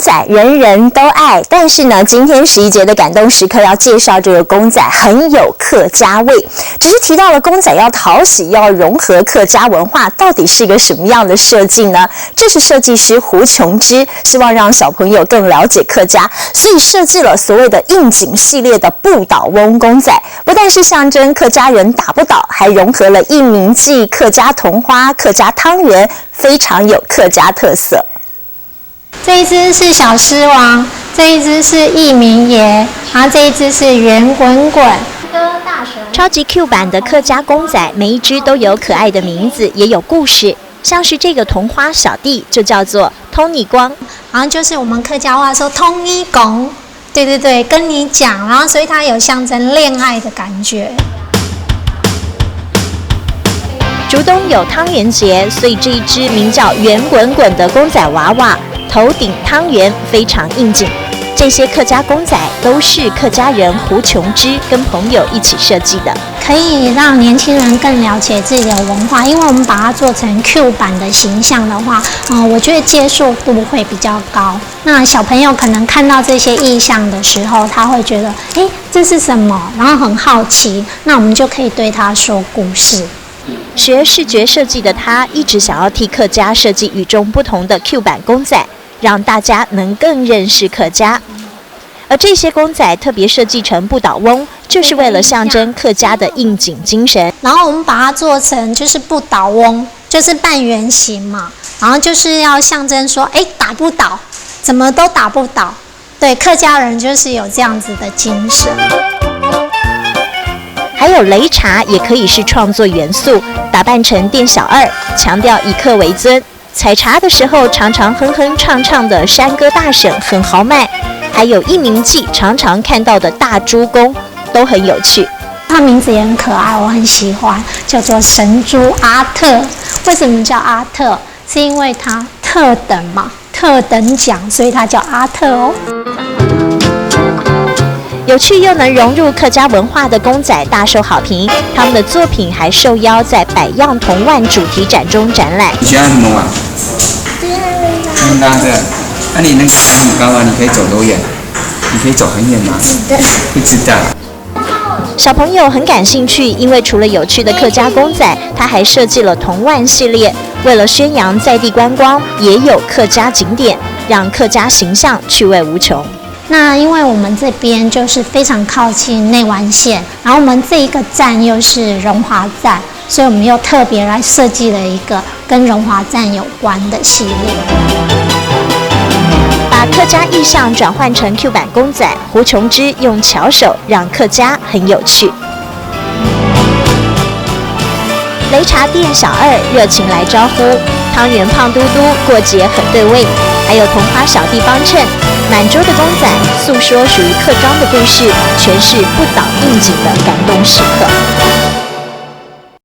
仔人人都爱，但是呢，今天11节的感动时刻要介绍这个公仔很有客家味，只是提到了公仔要讨喜，要融合客家文化，到底是一个什么样的设计呢？这是设计师胡琼之希望让小朋友更了解客家，所以设计了所谓的应景系列的不倒翁公仔，不但是象征客家人打不倒，还融合了义民记、客家同花、客家汤圆，非常有客家特色。这一只是小狮王，这一只是义民爷，然后这一只是圆滚滚。超级 Q 版的客家公仔，每一只都有可爱的名字，也有故事。像是这个同花小弟就叫做通你光，然后就是我们客家话说通你公，对，跟你讲，然后所以它有象征恋爱的感觉。竹东有汤圆节，所以这一只名叫圆滚滚的公仔娃娃，头顶汤圆，非常应景。这些客家公仔都是客家人胡琼之跟朋友一起设计的，可以让年轻人更了解自己的文化，因为我们把它做成 Q 版的形象的话，我觉得接受度会比较高。那小朋友可能看到这些意象的时候，他会觉得，这是什么？然后很好奇，那我们就可以对他说故事。学视觉设计的他，一直想要替客家设计与众不同的 Q 版公仔，让大家能更认识客家。而这些公仔特别设计成不倒翁，就是为了象征客家的应景精神。然后我们把它做成就是不倒翁，就是半圆形嘛，然后就是要象征说，打不倒，怎么都打不倒。对，客家人就是有这样子的精神。还有擂茶也可以是创作元素，打扮成店小二，强调以客为尊。采茶的时候常常哼哼唱唱的山歌大婶很豪迈，还有义民记常常看到的大猪公都很有趣。它名字也很可爱，我很喜欢，叫做神猪阿特。为什么叫阿特？是因为它特等嘛，特等奖，所以它叫阿特哦。有趣又能融入客家文化的公仔大受好评，他们的作品还受邀在百样童玩主题展中展览。你喜欢什么玩？拉着。那你那个还很高啊，你可以走多远？你可以走很远吗？不知道。小朋友很感兴趣，因为除了有趣的客家公仔，他还设计了童玩系列，为了宣扬在地观光，也有客家景点，让客家形象趣味无穷。那因为我们这边就是非常靠近内湾线，然后我们这一个站又是荣华站，所以我们又特别来设计了一个跟荣华站有关的系列。把客家意象转换成 Q 版公仔，胡琼之用巧手让客家很有趣。擂茶店小二热情来招呼，汤圆胖嘟嘟过节很对味，还有同花小弟帮衬，满桌的公仔诉说属于客庄的故事，全是不倒应景的感动时刻。